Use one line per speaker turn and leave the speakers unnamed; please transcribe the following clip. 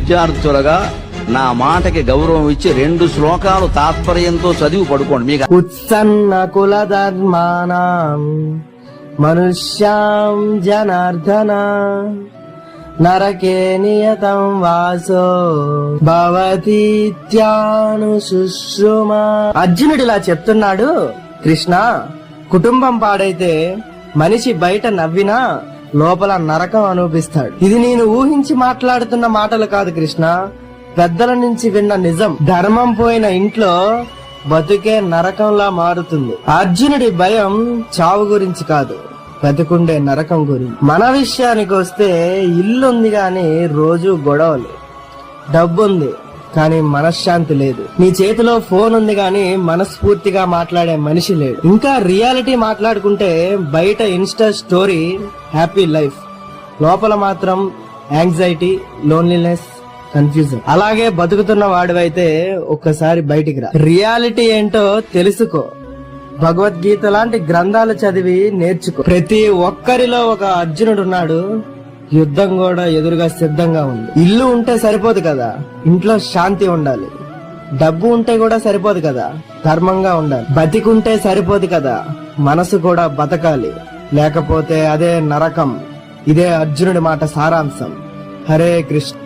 విద్యార్థులుగా నా మాటకి గౌరవం ఇచ్చి 2 శ్లోకాలు తాత్పర్యంతో చదివి పడుకోండి. మీకు
ఉత్సన్న కుల ధర్మానాం మనుష్యాం జనార్దన నరకే నియతం వాసో భవతీత్యాను శుశ్రుమా. అర్జునుడిలా చెప్తున్నాడు, కృష్ణ, కుటుంబం పాడైతే మనిషి బయట నవ్వినా లోపల నరకం అనుభవిస్తాడు. ఇది నేను ఊహించి మాట్లాడుతున్న మాటలు కాదు కృష్ణ, పెద్దల నుంచి విన్న నిజం. ధర్మం పోయిన ఇంట్లో బతుకే నరకంలా మారుతుంది. అర్జునుడి భయం చావు గురించి కాదు, బతుకుండే నరకం గురించి. మన విషయానికి వస్తే ఇల్లుంది గాని రోజు గొడవలు, డబ్బుంది కానీ మనశ్శాంతి లేదు, నీ చేతిలో ఫోన్ ఉంది గాని మనస్ఫూర్తిగా మాట్లాడే మనిషి లేడు. ఇంకా రియాలిటీ మాట్లాడుకుంటే బయట ఇన్స్టా స్టోరీ హ్యాపీ లైఫ్, లోపల మాత్రం యాంగ్జైటీ, లోన్లీనెస్, కన్ఫ్యూజన్. అలాగే బతుకుతున్న వాడివైతే ఒక్కసారి బయటికి రా, రియాలిటీ ఏంటో తెలుసుకో. భగవద్గీత లాంటి గ్రంథాలు చదివి నేర్చుకో. ప్రతి ఒక్కరిలో ఒక అర్జునుడు ఉన్నాడు, యుద్ధం కూడా ఎదురుగా సిద్ధంగా ఉంది. ఇల్లు ఉంటే సరిపోదు కదా, ఇంట్లో శాంతి ఉండాలి. డబ్బు ఉంటే కూడా సరిపోదు కదా, ధర్మంగా ఉండాలి. బతికుంటే సరిపోదు కదా, మనసు కూడా బతకాలి, లేకపోతే అదే నరకం. ఇదే అర్జునుడి మాట సారాంశం. హరే కృష్ణ.